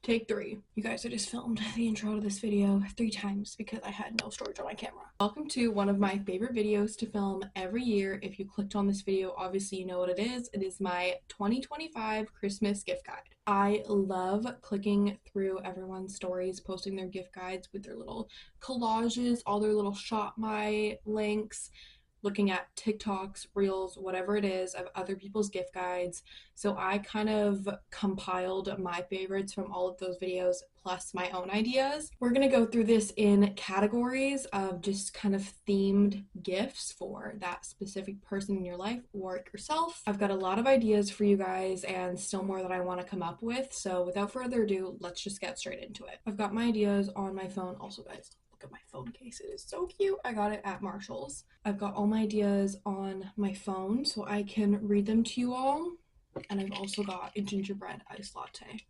Take 3. You guys, I just filmed the intro to this video 3 times because I had no storage on my camera. Welcome to one of my favorite videos to film every year. If you clicked on this video, obviously you know what it is. It is my 2025 Christmas gift guide. I love clicking through everyone's stories, posting their gift guides with their little collages, all their little shopmy links, looking at TikToks, Reels, whatever it is of other people's gift guides. So I kind of compiled my favorites from all of those videos plus my own ideas. We're gonna go through this in categories of just kind of themed gifts for that specific person in your life or yourself. I've got a lot of ideas for you guys and still more that I want to come up with. So without further ado, let's just get straight into it. I've got my ideas on my phone. Also, guys, look at my phone case. It is so cute. I got it at Marshall's. I've got all my ideas on my phone so I can read them to you all. And I've also got a gingerbread iced latte.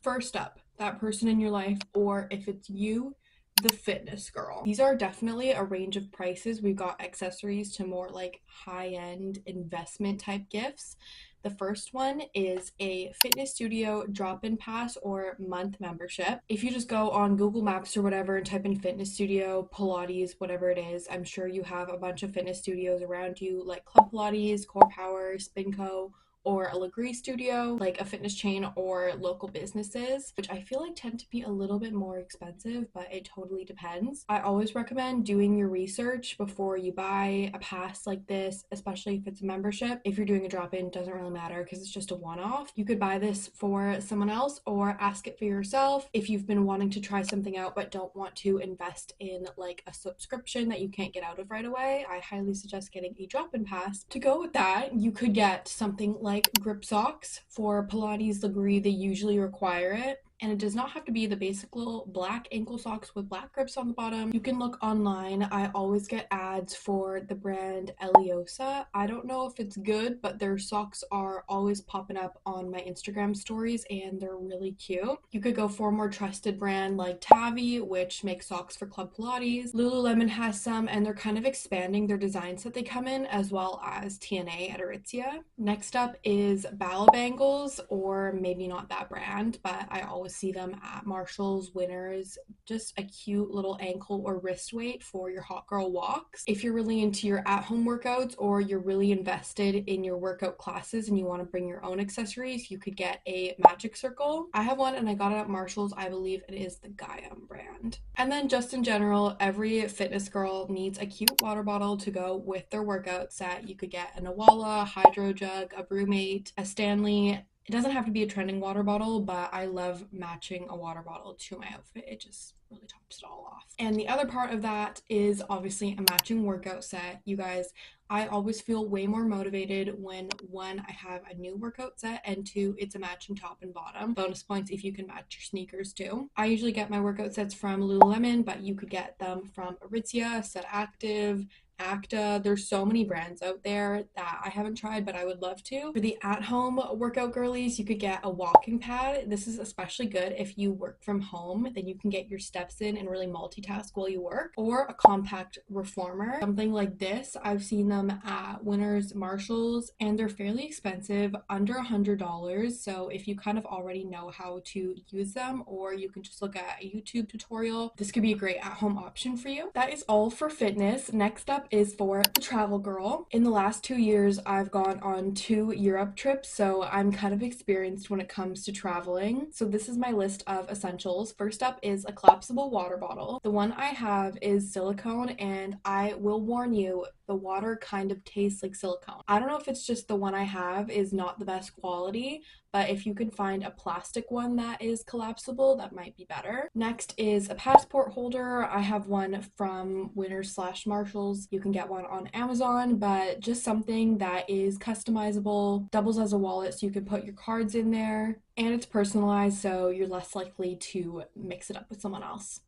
First up, that person in your life, or if it's you, the fitness girl. These are definitely a range of prices. We've got accessories to more like high-end investment type gifts. The first one is a fitness studio drop-in pass or month membership. If you just go on Google Maps or whatever and type in fitness studio, Pilates, whatever it is, I'm sure you have a bunch of fitness studios around you like Club Pilates, Core Power, Spinco, or a Legree studio, like a fitness chain or local businesses, which I feel like tend to be a little bit more expensive, but it totally depends. I always recommend doing your research before you buy a pass like this, especially if it's a membership. If you're doing a drop-in, it doesn't really matter because it's just a one-off. You could buy this for someone else or ask it for yourself if you've been wanting to try something out but don't want to invest in like a subscription that you can't get out of right away. I highly suggest getting a drop-in pass. To go with that, you could get something like grip socks. For Pilates Legree, they usually require it. And it does not have to be the basic little black ankle socks with black grips on the bottom. You can look online. I always get ads for the brand Eliosa. I don't know if it's good, but their socks are always popping up on my Instagram stories and they're really cute. You could go for a more trusted brand like Tavi, which makes socks for Club Pilates. Lululemon has some and they're kind of expanding their designs that they come in, as well as TNA at Aritzia. Next up is Bala Bangles, or maybe not that brand, but I always see them at Marshall's, Winners. Just a cute little ankle or wrist weight for your hot girl walks. If you're really into your at-home workouts or you're really invested in your workout classes and you want to bring your own accessories, you could get a magic circle. I have one and I got it at Marshall's. I believe it is the Gaiam brand. And then just in general, every fitness girl needs a cute water bottle to go with their workout set. You could get a Nawala, Hydro Jug, a Brewmate, a Stanley. It doesn't have to be a trending water bottle, but I love matching a water bottle to my outfit. It just really tops it all off. And the other part of that is obviously a matching workout set. You guys, I always feel way more motivated when, one, I have a new workout set, and two, it's a matching top and bottom. Bonus points if you can match your sneakers too. I usually get my workout sets from Lululemon, but you could get them from Aritzia, Set Active, Acta. There's so many brands out there that I haven't tried, but I would love to. For the at-home workout girlies, you could get a walking pad. This is especially good if you work from home, then you can get your steps in and really multitask while you work. Or a compact reformer, something like this. I've seen them at Winners, Marshalls, and they're fairly expensive, under $100. So if you kind of already know how to use them, or you can just look at a YouTube tutorial, this could be a great at-home option for you. That is all for fitness. Next up is for the travel girl. In the last 2 years, I've gone on 2 Europe trips, so I'm kind of experienced when it comes to traveling. So this is my list of essentials. First up is a collapsible water bottle. The one I have is silicone, and I will warn you, the water kind of tastes like silicone. I don't know if it's just the one I have is not the best quality, but if you can find a plastic one that is collapsible, that might be better. Next is a passport holder. I have one from Winners/Marshalls. You can get one on Amazon, but just something that is customizable, doubles as a wallet so you can put your cards in there, and it's personalized so you're less likely to mix it up with someone else.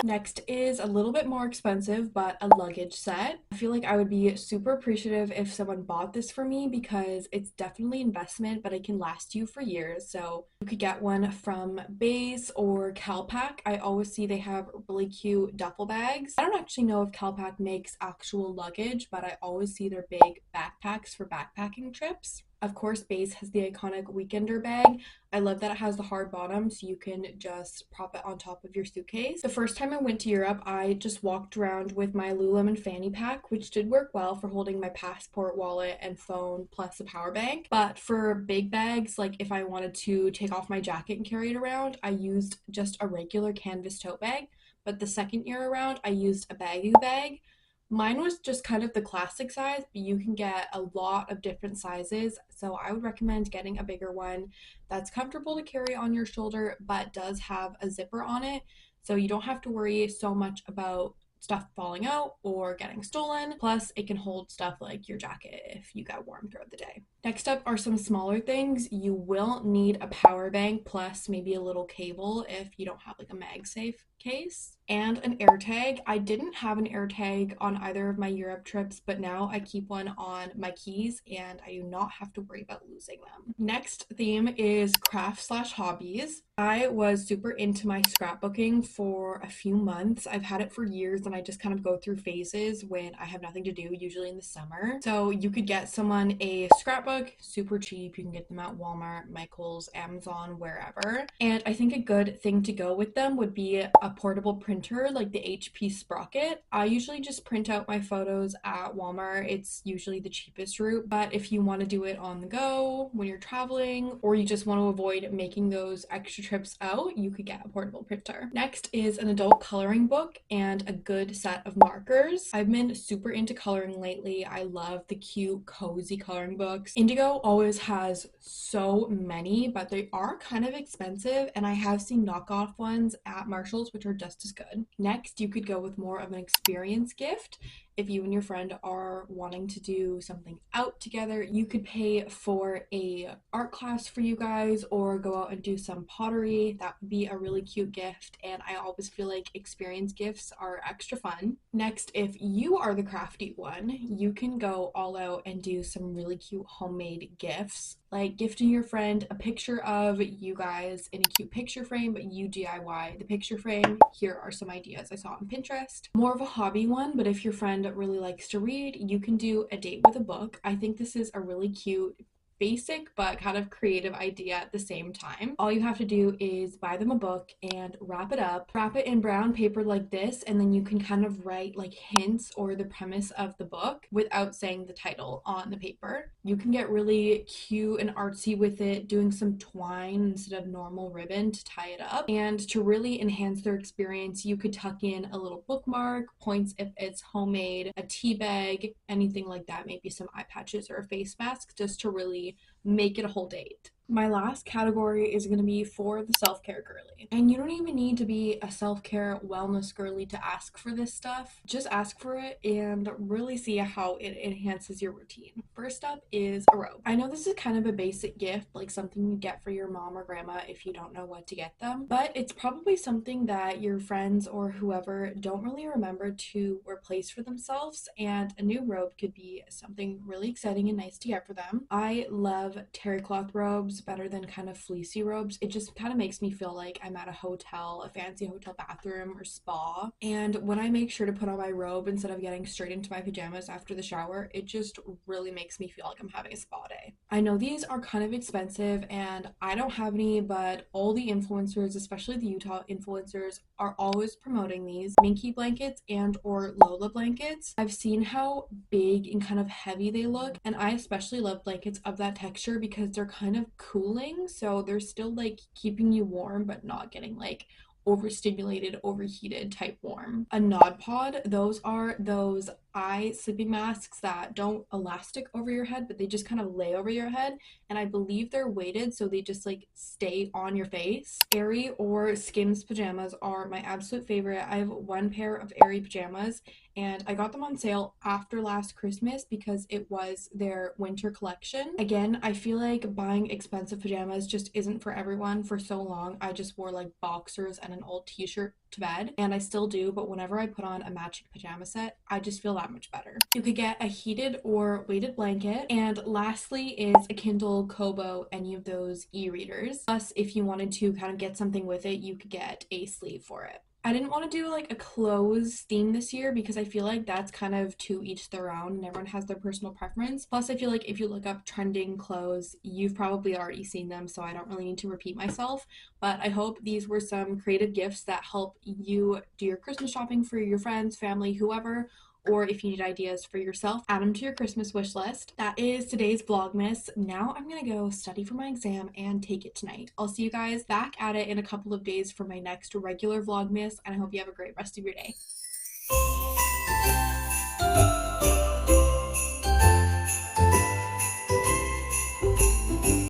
Next is a little bit more expensive, but a luggage set. I feel like I would be super appreciative if someone bought this for me because it's definitely investment, but it can last you for years. So you could get one from Base or Calpac. I always see they have really cute duffel bags. I don't actually know if Calpac makes actual luggage, but I always see their big backpacks for backpacking trips. Of course, Base has the iconic Weekender bag. I love that it has the hard bottom so you can just prop it on top of your suitcase. The first time I went to Europe, I just walked around with my Lululemon fanny pack, which did work well for holding my passport, wallet, and phone, plus a power bank. But for big bags, like if I wanted to take off my jacket and carry it around, I used just a regular canvas tote bag. But the second year around, I used a baggy bag. Mine was just kind of the classic size, but you can get a lot of different sizes. So I would recommend getting a bigger one that's comfortable to carry on your shoulder, but does have a zipper on it. So you don't have to worry so much about stuff falling out or getting stolen. Plus, it can hold stuff like your jacket if you get warm throughout the day. Next up are some smaller things. You will need a power bank plus maybe a little cable if you don't have like a MagSafe case, and an air tag. I didn't have an air tag on either of my Europe trips, but now I keep one on my keys and I do not have to worry about losing them. Next theme is craft/hobbies. I was super into my scrapbooking for a few months. I've had it for years and I just kind of go through phases when I have nothing to do, usually in the summer. So you could get someone a scrapbook, super cheap. You can get them at Walmart, Michael's, Amazon, wherever. And I think a good thing to go with them would be a portable printer like the HP Sprocket. I usually just print out my photos at Walmart. It's usually the cheapest route, but if you want to do it on the go when you're traveling, or you just want to avoid making those extra trips out, you could get a portable printer. Next is an adult coloring book and a good set of markers. I've been super into coloring lately. I love the cute, cozy coloring books. Indigo always has so many, but they are kind of expensive, and I have seen knockoff ones at Marshall's which are just as good. Next, you could go with more of an experience gift. If you and your friend are wanting to do something out together, you could pay for a art class for you guys or go out and do some pottery. That would be a really cute gift, and I always feel like experience gifts are extra fun. Next, if you are the crafty one, you can go all out and do some really cute homemade gifts, like gifting your friend a picture of you guys in a cute picture frame, but you DIY the picture frame. Here are some ideas I saw on Pinterest. More of a hobby one, but if your friend really likes to read, you can do a date with a book. I think this is a really cute, basic but kind of creative idea at the same time. All you have to do is buy them a book and wrap it up, wrap it in brown paper like this, and then you can kind of write like hints or the premise of the book without saying the title on the paper. You can get really cute and artsy with it, doing some twine instead of normal ribbon to tie it up. And to really enhance their experience, you could tuck in a little bookmark, points if it's homemade, a tea bag, anything like that, maybe some eye patches or a face mask, just to really make it a whole date. My last category is going to be for the self-care girly. And you don't even need to be a self-care wellness girly to ask for this stuff. Just ask for it and really see how it enhances your routine. First up is a robe. I know this is kind of a basic gift, like something you get for your mom or grandma if you don't know what to get them, but it's probably something that your friends or whoever don't really remember to replace for themselves, and a new robe could be something really exciting and nice to get for them. I love terry cloth robes better than kind of fleecy robes. It just kind of makes me feel like I'm at a hotel, a fancy hotel bathroom or spa. And when I make sure to put on my robe instead of getting straight into my pajamas after the shower, it just really makes me feel like I'm having a spa day. I know these are kind of expensive and I don't have any, but all the influencers, especially the Utah influencers, are always promoting these Minky blankets and or Lola blankets. I've seen how big and kind of heavy they look, and I especially love blankets of that texture because they're kind of cooling, so they're still like keeping you warm but not getting like overstimulated, overheated type warm. A Nod Pod, those are those eye sleeping masks that don't elastic over your head, but they just kind of lay over your head, and I believe they're weighted so they just like stay on your face. Aerie or Skims pajamas are my absolute favorite. I have one pair of Aerie pajamas and I got them on sale after last Christmas because it was their winter collection. Again, I feel like buying expensive pajamas just isn't for everyone. For so long I just wore like boxers and an old t-shirt to bed, and I still do, but whenever I put on a matching pajama set, I just feel that much better. You could get a heated or weighted blanket, and lastly is a Kindle, Kobo, any of those e-readers. Plus, if you wanted to kind of get something with it, you could get a sleeve for it. I didn't want to do like a clothes theme this year because I feel like that's kind of to each their own and everyone has their personal preference. Plus, I feel like if you look up trending clothes, you've probably already seen them, so I don't really need to repeat myself. But I hope these were some creative gifts that help you do your Christmas shopping for your friends, family, whoever, or if you need ideas for yourself, add them to your Christmas wish list. That is today's vlogmas. Now I'm gonna go study for my exam and take it tonight. I'll see you guys back at it in a couple of days for my next regular vlogmas, and I hope you have a great rest of your day.